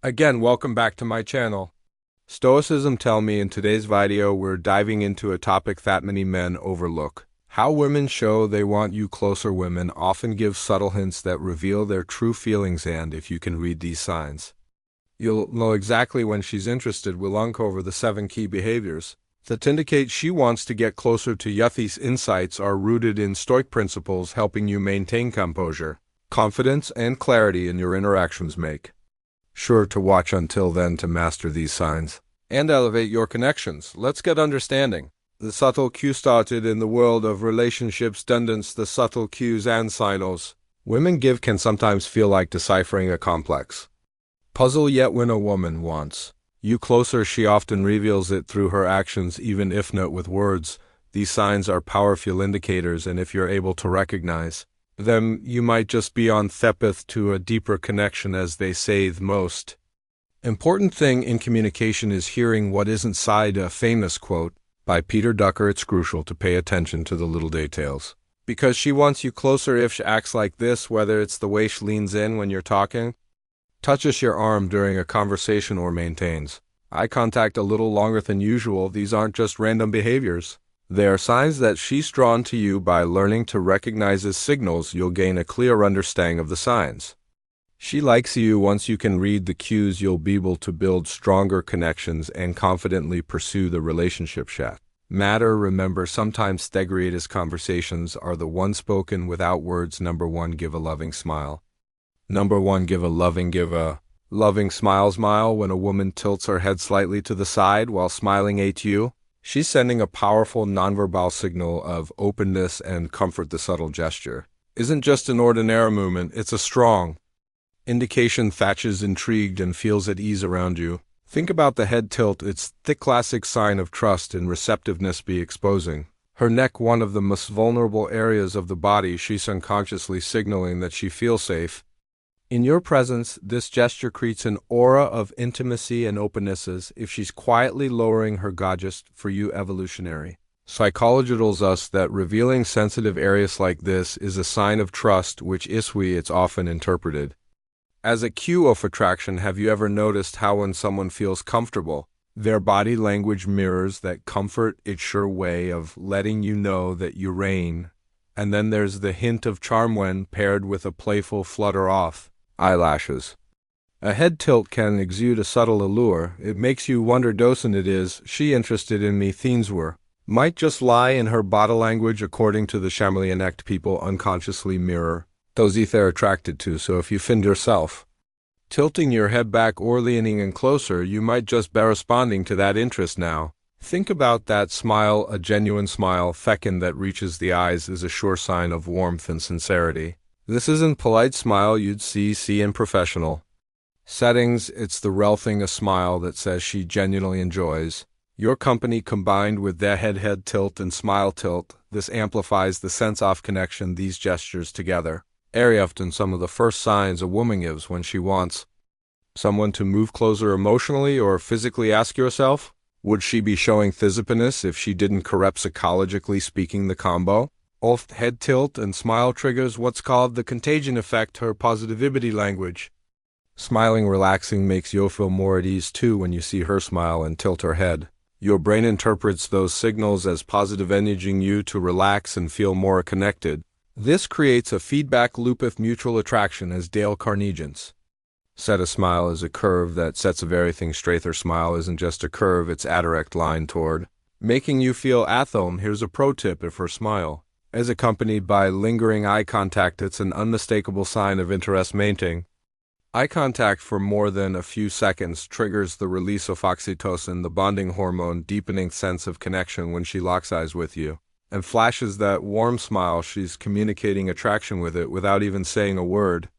Again, welcome back to my channel. Stoicism tell me in today's video we're diving into a topic that many men overlook. How women show they want you closer. Women often give subtle hints that reveal their true feelings, and if you can read these signs, you'll know exactly when she's interested. We'll uncover the 7 key behaviors that indicate she wants to get closer to you. These insights are rooted in Stoic principles helping you maintain composure, confidence, and clarity in your interactions. Make sure to watch until then to master these signs and elevate your connections. Let's get understanding. The subtle cue started in the world of relationships. The subtle cues and signals women give can sometimes feel like deciphering a complex puzzle, yet when a woman wants you closer, she often reveals it through her actions, even if not with words. These signs are powerful indicators, and if you're able to recognize them, you might just be on the path to a deeper connection. As they say, the most important thing in communication is hearing what is inside. A famous quote by Peter Drucker. It's crucial to pay attention to the little details, because she wants you closer. If she acts like this, whether it's the way she leans in when you're talking, touches your arm during a conversation, or maintains eye contact a little longer than usual, these aren't just random behaviors. They are signs that she's drawn to you. By learning to recognize his signals, you'll gain a clear understanding of the signs she likes you. Once you can read the cues, you'll be able to build stronger connections and confidently pursue the relationship chat matter. Remember, sometimes the greatest conversations are the ones spoken without words. Number 1, give a loving smile. Give a loving smile. Smile. When a woman tilts her head slightly to the side while smiling at you, she's sending a powerful nonverbal signal of openness and comfort. The subtle gesture isn't just an ordinary movement, it's a strong indication that she's intrigued and feels at ease around you. Think about the head tilt. It's the classic sign of trust and receptiveness. Be exposing her neck, one of the most vulnerable areas of the body. She's unconsciously signaling that she feels safe in your presence. This gesture creates an aura of intimacy and openness. If she's quietly lowering her gorgeous for you, evolutionary psychology tells us that revealing sensitive areas like this is a sign of trust, which it's often interpreted as a cue of attraction. Have you ever noticed how when someone feels comfortable, their body language mirrors that comfort? It's sure way of letting you know that you reign. And then there's the hint of charm when paired with a playful flutter off eyelashes. A head tilt can exude a subtle allure. It makes you wonder, doesn't it? Is she interested in me? Themes might just lie in her body language. According to the Chameleon Act, people unconsciously mirror those they're attracted to. So if you find yourself tilting your head back or leaning in closer, you might just be responding to that interest. Now, think about that smile. A genuine smile, feckin' that reaches the eyes, is a sure sign of warmth and sincerity. This isn't polite smile you'd see in professional settings. It's the real thing, a smile that says she genuinely enjoys your company. Combined with that head tilt and smile tilt, this amplifies the sense of connection. These gestures together are often some of the first signs a woman gives when she wants someone to move closer emotionally or physically. Ask yourself, would she be showing physicalness if she didn't corrupt? Psychologically speaking, the combo of head tilt and smile triggers what's called the contagion effect. Her positivity language, smiling, relaxing, makes you feel more at ease too. When you see her smile and tilt her head, your brain interprets those signals as positive, energizing you to relax and feel more connected. This creates a feedback loop of mutual attraction. As Dale Carnegie's said, a smile is a curve that sets of everything straight. Her smile isn't just a curve, it's a direct line toward making you feel at home. Here's a pro tip: if her smile is accompanied by lingering eye contact, it's an unmistakable sign of interest. Maintaining eye contact for more than a few seconds triggers the release of oxytocin, the bonding hormone, deepening sense of connection. When she locks eyes with you and flashes that warm smile, she's communicating attraction with it without even saying a word.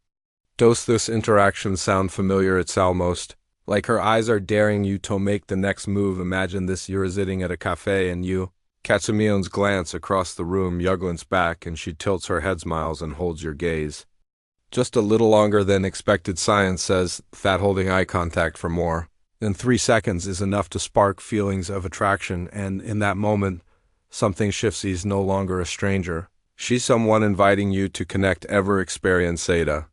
Does this interaction sound familiar? It's almost like her eyes are daring you to make the next move. Imagine this: you're sitting at a cafe and you catch Emilion's glance across the room. You glance back and she tilts her head, smiles, and holds your gaze just a little longer than expected. Science says that holding eye contact for more than 3 seconds is enough to spark feelings of attraction, and in that moment, something shifts. He's no longer a stranger. She's someone inviting you to connect. Ever experience a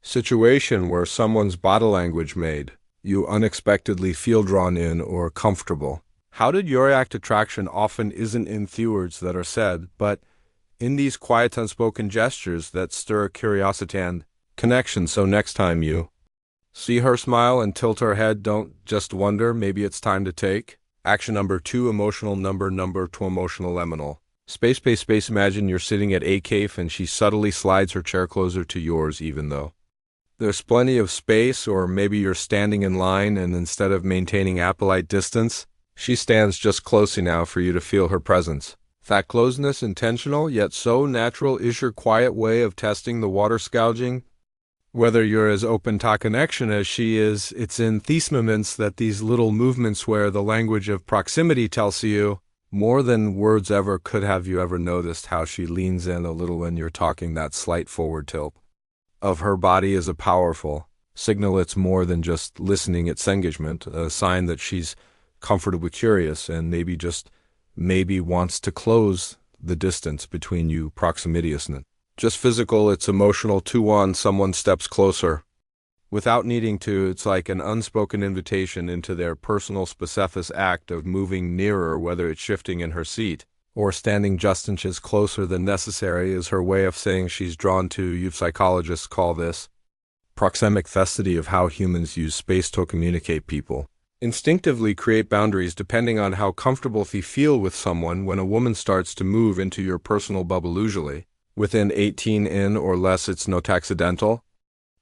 situation where someone's body language made you unexpectedly feel drawn in or comfortable. How did you react? Attraction often isn't in few words that are said, but in these quiet, unspoken gestures that stir curiosity and connection. So next time you see her smile and tilt her head, don't just wonder, maybe it's time to take action. Number 2, emotional. Number 2, emotional liminal. Space. Imagine you're sitting at a cafe and she subtly slides her chair closer to yours even though there's plenty of space, or maybe you're standing in line and instead of maintaining a polite distance, she stands just close enough for you to feel her presence. That closeness, intentional yet so natural, is your quiet way of testing the water. Scourging. Whether you're as open to connection as she is, it's in these moments that these little movements where the language of proximity tells you more than words ever could. Have you ever noticed how she leans in a little when you're talking? That slight forward tilt of her body is a powerful signal. It's more than just listening, it's engagement, a sign that she's comfortably curious and maybe wants to close the distance between you. Proximity isn't just physical, it's emotional too. When someone steps closer without needing to, it's like an unspoken invitation into their personal specific act of moving nearer, whether it's shifting in her seat or standing just inches closer than necessary, is her way of saying she's drawn to you. Psychologists call this proxemic theory of how humans use space to communicate. People instinctively create boundaries depending on how comfortable they feel with someone. When a woman starts to move into your personal bubble, usually within 18 in or less, it's not accidental.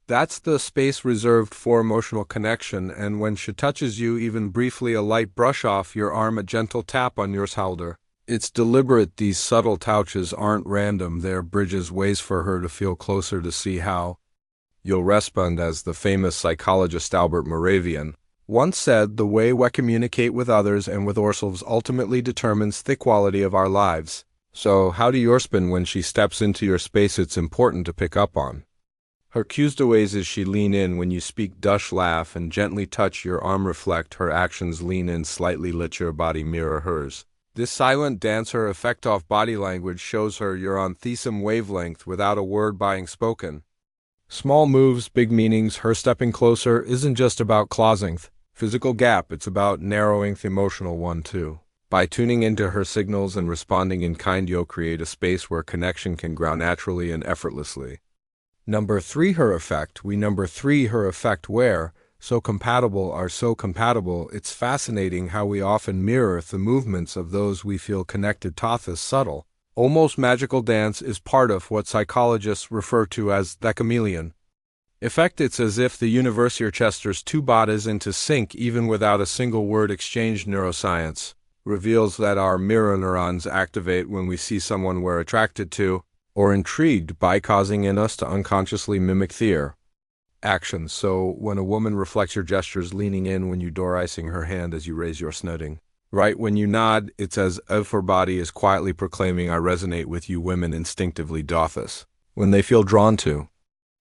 That's the space reserved for emotional connection, and when she touches you, even briefly, a light brush off your arm, a gentle tap on your shoulder, it's deliberate. These subtle touches aren't random, they're bridges, ways for her to feel closer, to see how you'll respond. As the famous psychologist Albert Moravian once said, the way we communicate with others and with ourselves ultimately determines the quality of our lives. So how do you respond when she steps into your space? It's important to pick up on her cues. The ways as she lean in when you speak, laugh, and gently touch your arm reflect her actions. Lean in slightly, let your body mirror hers. This silent dancer effect off body language shows her you're on the same wavelength without a word being spoken. Small moves, big meanings. Her stepping closer isn't just about closing the physical gap, it's about narrowing the emotional one too. By tuning into her signals and responding in kind, you'll create a space where connection can grow naturally and effortlessly. Number 3, her effect. Her effect. Where so compatible. It's fascinating how we often mirror the movements of those we feel connected to. This subtle, almost magical dance is part of what psychologists refer to as the chameleon effect. It's as if the universe orchestras two bodies into sync even without a single word exchanged. Neuroscience reveals that our mirror neurons activate when we see someone we're attracted to or intrigued by, causing in us to unconsciously mimic their actions. So when a woman reflects your gestures, leaning in when you door, icing her hand as you raise your snutting, right when you nod, it's as if her body is quietly proclaiming, I resonate with you. Women instinctively do this when they feel drawn to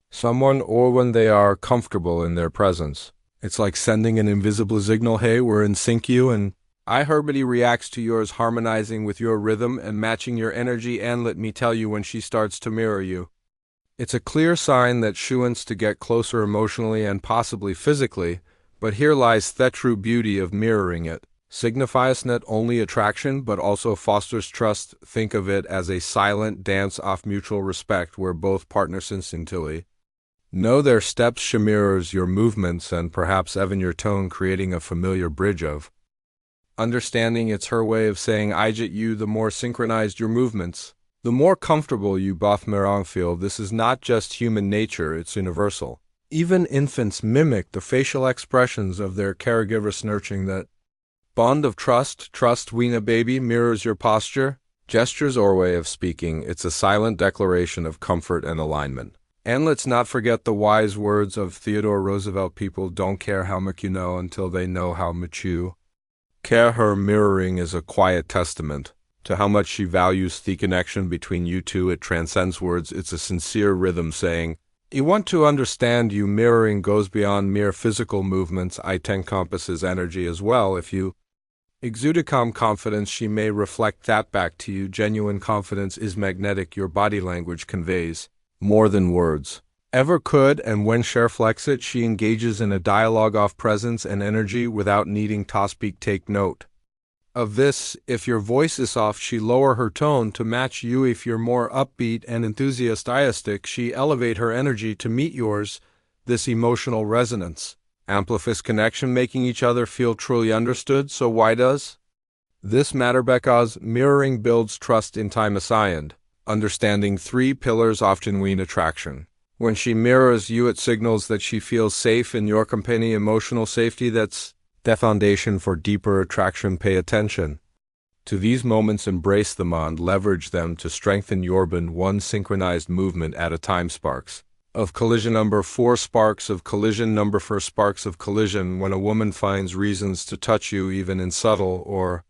someone or when they are comfortable in their presence. It's like sending an invisible signal, hey, we're in sync. You and I. Her body reacts to yours, harmonizing with your rhythm and matching your energy. And let me tell you, when she starts to mirror you, it's a clear sign that she wants to get closer emotionally and possibly physically. But here lies the true beauty of mirroring. It signifies not only attraction but also fosters trust. Think of it as a silent dance of mutual respect where both partners instinctively know their steps. She mirrors your movements and perhaps even your tone, creating a familiar bridge of understanding. It's her way of saying, I get you. The more synchronized your movements, the more comfortable you both feel. This is not just human nature, it's universal. Even infants mimic the facial expressions of their caregivers, nurturing that bond of trust. When a baby mirrors your posture, gestures, or way of speaking, it's a silent declaration of comfort and alignment. And let's not forget the wise words of Theodore Roosevelt, people don't care how much you know until they know how much you care. Her mirroring is a quiet testament to how much she values the connection between you two. It transcends words. It's a sincere rhythm saying, you want to understand you. Mirroring goes beyond mere physical movements. It encompasses energy as well. If you exude a calm confidence, she may reflect that back to you. Genuine confidence is magnetic. Your body language conveys more than words. ever could, and when she reflects it, she engages in a dialogue of presence and energy without needing to speak. Take note of this. If your voice is soft, she lower her tone to match you. If you're more upbeat and enthusiastic, she elevate her energy to meet yours. This emotional resonance amplifies connection, making each other feel truly understood. So why does this matter? Because mirroring builds trust in time assigned. Understanding three pillars often win attraction. When she mirrors you, it signals that she feels safe in your company. Emotional safety, that's the foundation for deeper attraction. Pay attention to these moments, embrace them, and leverage them to strengthen your bond. One synchronized movement at a time. Sparks of collision. Number 4, sparks of collision. Number 4, sparks of collision. When a woman finds reasons to touch you, even in subtle or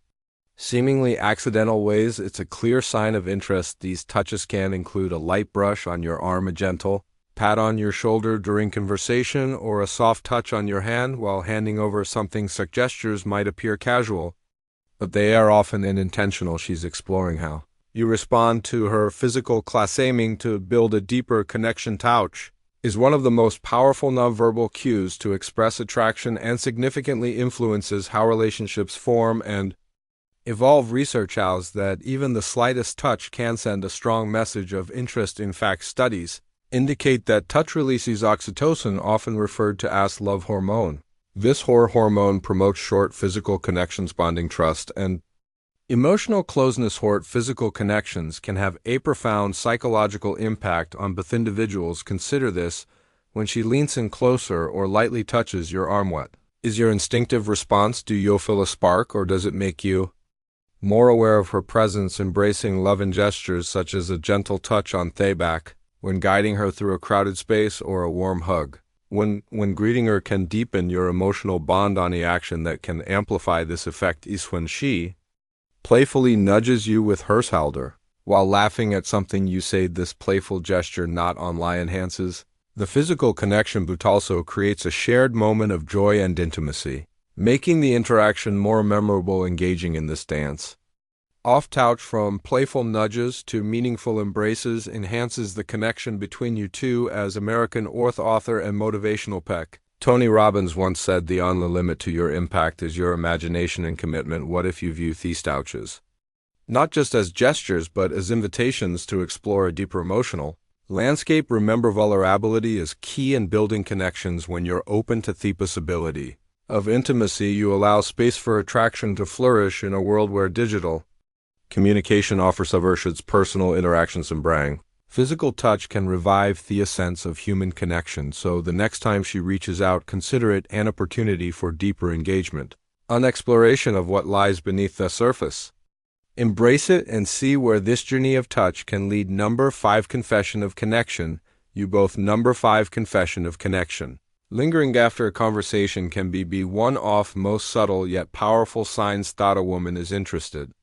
seemingly accidental ways, it's a clear sign of interest. These touches can include a light brush on your arm, a gentle pat on your shoulder during conversation, or a soft touch on your hand while handing over something. Such gestures might appear casual, but they are often intentional. She's exploring how you respond to her physical class, aiming to build a deeper connection. Touch is one of the most powerful nonverbal cues to express attraction and significantly influences how relationships form and evolve. Research shows that even the slightest touch can send a strong message of interest. In fact, studies indicate that touch releases oxytocin, often referred to as love hormone. This hormone promotes short physical connections, bonding, trust, and emotional closeness. Short physical connections can have a profound psychological impact on both individuals. Consider this: when she leans in closer or lightly touches your arm, what is your instinctive response? Do you feel a spark, or does it make you more aware of her presence? Embracing love in gestures such as a gentle touch on the back when guiding her through a crowded space, or a warm hug when greeting her, can deepen your emotional bond. On the action that can amplify this effect is when she playfully nudges you with her shoulder while laughing at something you say. This playful gesture not only enhances the physical connection but also creates a shared moment of joy and intimacy, making the interaction more memorable. Engaging in this dance off-touch, from playful nudges to meaningful embraces, enhances the connection between you two. As American author and motivational Peck Tony Robbins once said, the only limit to your impact is your imagination and commitment. What if you view these touches not just as gestures but as invitations to explore a deeper emotional landscape? Remember, vulnerability is key in building connections. When you're open to the possibility of intimacy, you allow space for attraction to flourish. In a world where digital communication offers subversives personal interactions and brang, physical touch can revive the sense of human connection. So the next time she reaches out, consider it an opportunity for deeper engagement, an exploration of what lies beneath the surface. Embrace it and see where this journey of touch can lead. Number 5, confession of connection. You both. Number 5, confession of connection. Lingering after a conversation can be one of most subtle yet powerful signs that a woman is interested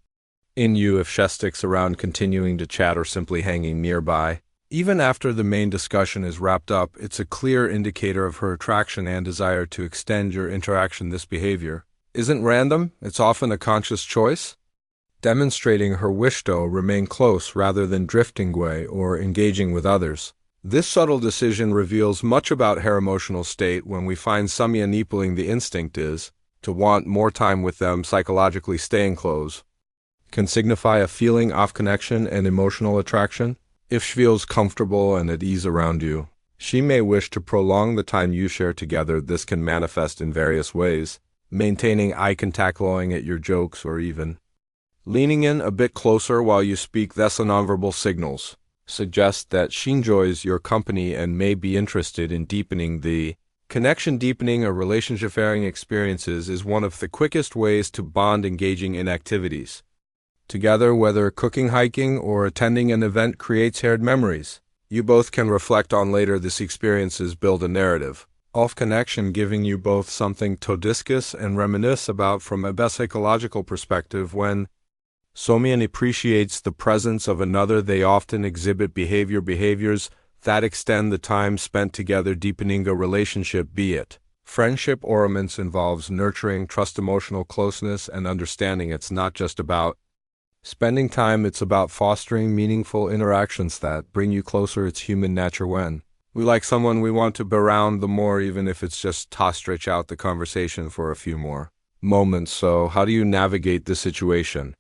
in you. If she sticks around, continuing to chat, or simply hanging nearby even after the main discussion is wrapped up, it's a clear indicator of her attraction and desire to extend your interaction. This behavior isn't random, it's often a conscious choice, demonstrating her wish to remain close rather than drifting away or engaging with others. This subtle decision reveals much about her emotional state. When we find someone enabling, the instinct is to want more time with them. Psychologically, staying close can signify a feeling of connection and emotional attraction. If she feels comfortable and at ease around you, she may wish to prolong the time you share together. This can manifest in various ways: maintaining eye contact, laughing at your jokes, or even leaning in a bit closer while you speak. These nonverbal signals suggest that she enjoys your company and may be interested in deepening the connection. Deepening a relationship. Sharing experiences is one of the quickest ways to bond. Engaging in activities together, whether cooking, hiking, or attending an event, creates shared memories you both can reflect on later. These experiences build a narrative of connection, giving you both something to discuss and reminisce about. From a psychological perspective, when someone appreciates the presence of another, they often exhibit behaviors that extend the time spent together, deepening a relationship. Be it friendship or romance, involves nurturing trust, emotional closeness, and understanding. It's not just about spending time, it's about fostering meaningful interactions that bring you closer. It's human nature when We like someone we want to be around the more, even if it's just to stretch out the conversation for a few more moments. So, how do you navigate this situation?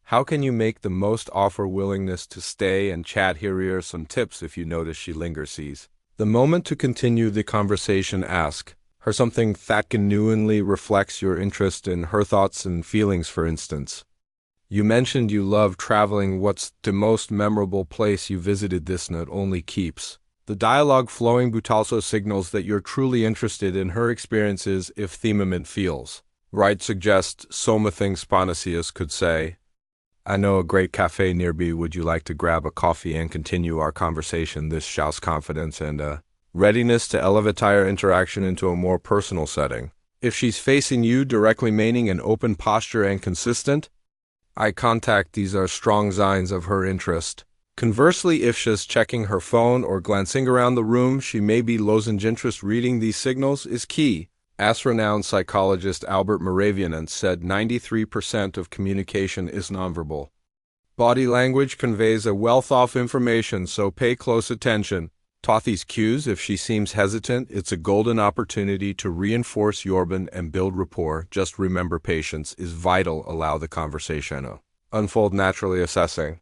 How can you make the most of her willingness to stay and chat? Here are some tips if you notice she lingers. Seize the moment to continue the conversation. Ask her something that genuinely reflects your interest in her thoughts and feelings. For instance, you mentioned you love traveling. What's the most memorable place you visited? This not only keeps the dialogue flowing but also signals that you're truly interested in her experiences. If the moment feels right, suggest something spontaneous. Could say, I know a great cafe nearby. Would you like to grab a coffee and continue our conversation? This shows confidence and readiness to elevate our interaction into a more personal setting. If she's facing you directly, maintaining an open posture and consistent eye contact, these are strong signs of her interest. Conversely, if she's checking her phone or glancing around the room, she may be losing interest. Reading these signals is key. As renowned psychologist Albert Moravian said, 93% of communication is nonverbal. Body language conveys a wealth of information, so pay close attention to these cues. If she seems hesitant, it's a golden opportunity to reinforce your bond and build rapport. Just remember, patience is vital. Allow the conversation to unfold naturally, assessing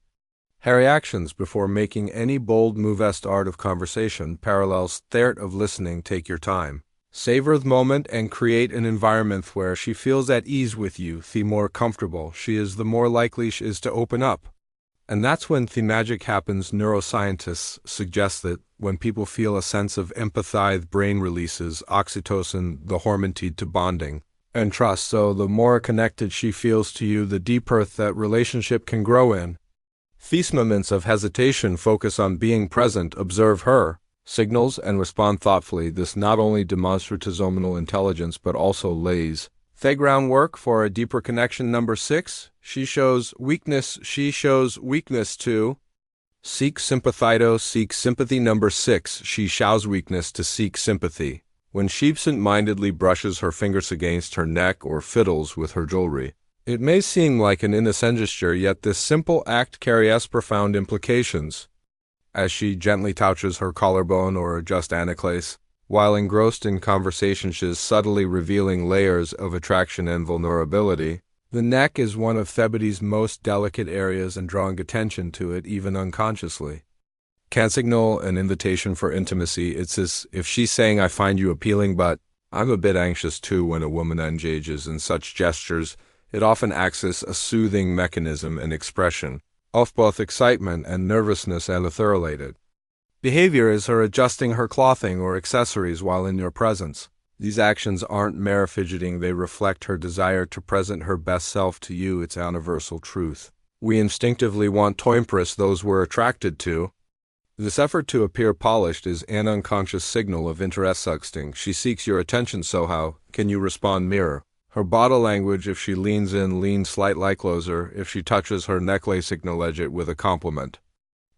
her reactions before making any bold move. Art of conversation parallels the art of listening. Take your time. Savor the moment and create an environment where she feels at ease with you. The more comfortable she is, the more likely she is to open up. And that's when the magic happens. Neuroscientists suggest that when people feel a sense of empathy, the brain releases oxytocin, the hormone tied to bonding and trust. So the more connected she feels to you, the deeper that relationship can grow in. These moments of hesitation focus on being present. Observe her signals and respond thoughtfully. This not only demonstrates emotional intelligence but also lays the groundwork for a deeper connection. Number 6, she shows weakness. She shows weakness to seek sympathy. To seek sympathy. Number 6, she shows weakness to seek sympathy. When she absent-mindedly brushes her fingers against her neck or fiddles with her jewelry, it may seem like an innocent gesture, yet this simple act carries profound implications. As she gently touches her collarbone or adjusts a necklace, while engrossed in conversation, she is subtly revealing layers of attraction and vulnerability. The neck is one of Thebede's most delicate areas, and drawing attention to it, even unconsciously, can signal an invitation for intimacy. It's as if she's saying, I find you appealing, but I'm a bit anxious too. When a woman engages in such gestures, it often acts as a soothing mechanism and expression of both excitement and nervousness. Related behavior is her adjusting her clothing or accessories while in your presence. These actions aren't mere fidgeting, they reflect her desire to present her best self to you. It's a universal truth. We instinctively want to impress those we're attracted to. This effort to appear polished is an unconscious signal of interest. She seeks your attention, so how can you respond? Mirror her body language. If she leans in, lean slightly closer. If she touches her necklace, acknowledge it with a compliment.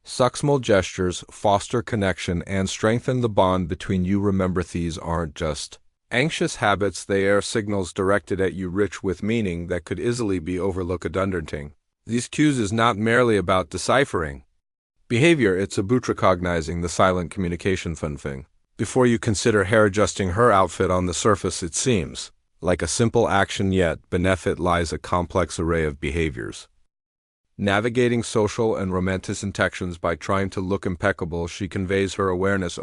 Small gestures foster connection and strengthen the bond between you. Remember, these aren't just anxious habits, they are signals directed at you, rich with meaning that could easily be overlooked. These cues is not merely about deciphering behavior, it's about recognizing the silent communication thing. Before you consider hair adjusting her outfit, on the surface it seems like a simple action, yet beneath it lies a complex array of behaviors. Navigating social and romantic interactions by trying to look impeccable, she conveys her awareness.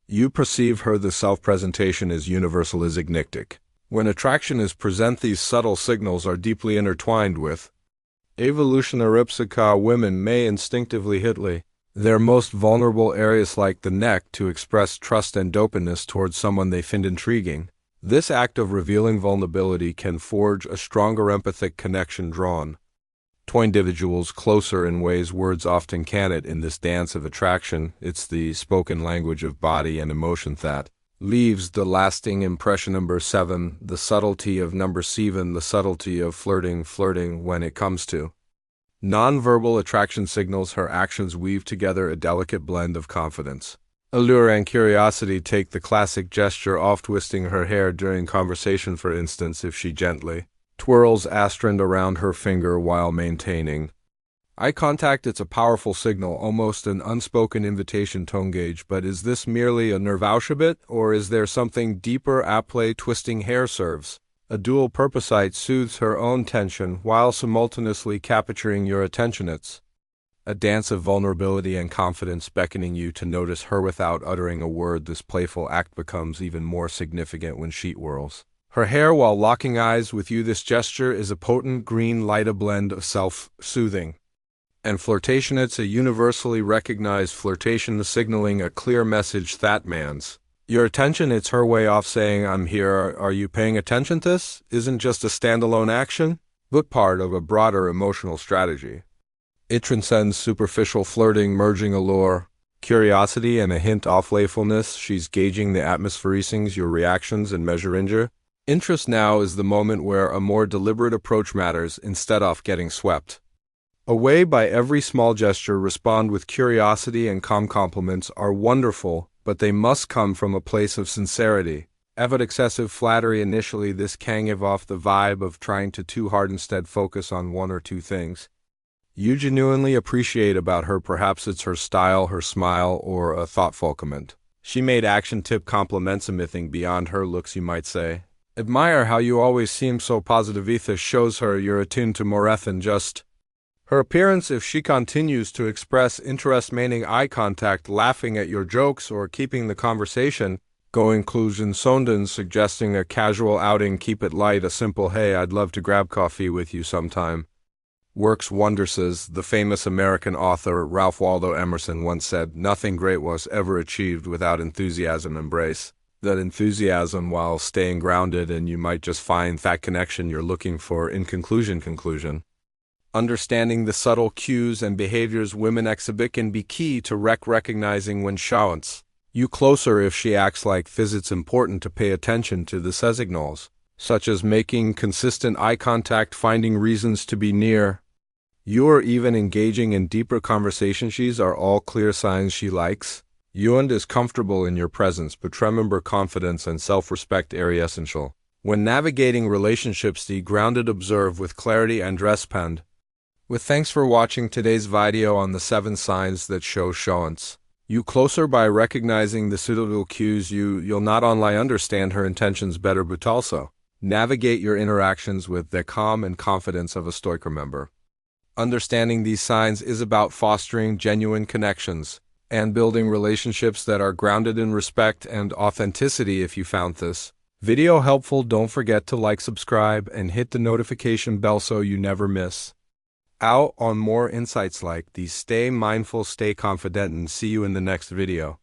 You perceive her. The self-presentation is universal, is ignitic. When attraction is present, these subtle signals are deeply intertwined with evolutionary psycha. Women may instinctively hit their most vulnerable areas like the neck to express trust and openness towards someone they find intriguing. This act of revealing vulnerability can forge a stronger empathic connection, drawn to individuals closer in ways words often cannot. In this dance of attraction, it's the spoken language of body and emotion that leaves the lasting impression. Number 7, the subtlety of number 7, the subtlety of flirting. When it comes to nonverbal attraction signals, her actions weave together a delicate blend of confidence, allure, and curiosity. Take the classic gesture of twisting her hair during conversation, for instance. If she gently twirls a strand around her finger while maintaining Eye contact, it's a powerful signal, almost an unspoken invitation tone gauge, but is this merely a nervous bit, or is there something deeper at play? Twisting hair serves a dual purpose. It soothes her own tension while simultaneously capturing your attention. It's a dance of vulnerability and confidence, beckoning you to notice her without uttering a word. This playful act becomes even more significant when she whirls her hair while locking eyes with you. This gesture is a potent green light, a blend of self-soothing and flirtation. It's a universally recognized flirtation, signaling a clear message that man's your attention. It's her way of saying, I'm here, are you paying attention? This isn't just a standalone action, but part of a broader emotional strategy. It transcends superficial flirting, merging allure, curiosity, and a hint of playfulness. She's gauging the atmosphere, your reactions, and measuring your interest. Now is the moment where a more deliberate approach matters. Instead of getting swept away by every small gesture, respond with curiosity and calm. Compliments are wonderful, but they must come from a place of sincerity. Avoid excessive flattery initially. This can give off the vibe of trying to too hard. Instead, focus on one or two things you genuinely appreciate about her. Perhaps it's her style, her smile, or a thoughtful comment she made. Action tip: compliments a mything beyond her looks, you might say. Admire how you always seem so positive. This shows her you're attuned to more than just her appearance. If she continues to express interest, maintaining eye contact, laughing at your jokes, or keeping the conversation going, conclusion sonden, suggesting a casual outing, keep it light. A simple "Hey, I'd love to grab coffee with you sometime" works wonders. The famous American author Ralph Waldo Emerson once said, "Nothing great was ever achieved without enthusiasm." Embrace that enthusiasm while staying grounded, and you might just find that connection you're looking for. In conclusion, understanding the subtle cues and behaviors women exhibit can be key to recognizing when she wants you closer. If she acts like this, it's important to pay attention to the signals, such as making consistent eye contact, finding reasons to be near you, or even engaging in deeper conversations. These are all clear signs she likes you and is comfortable in your presence. But remember, confidence and self-respect are essential when navigating relationships. Stay grounded, observe with clarity, and respond with thanks for watching today's video on the 7 signs that show you closer. By recognizing the suitable cues, you'll not only understand her intentions better, but also navigate your interactions with the calm and confidence of a stoic member. Understanding these signs is about fostering genuine connections and building relationships that are grounded in respect and authenticity. If you found this video helpful, don't forget to like, subscribe, and hit the notification bell so you never miss out on more insights like these. Stay mindful, stay confident, and see you in the next video.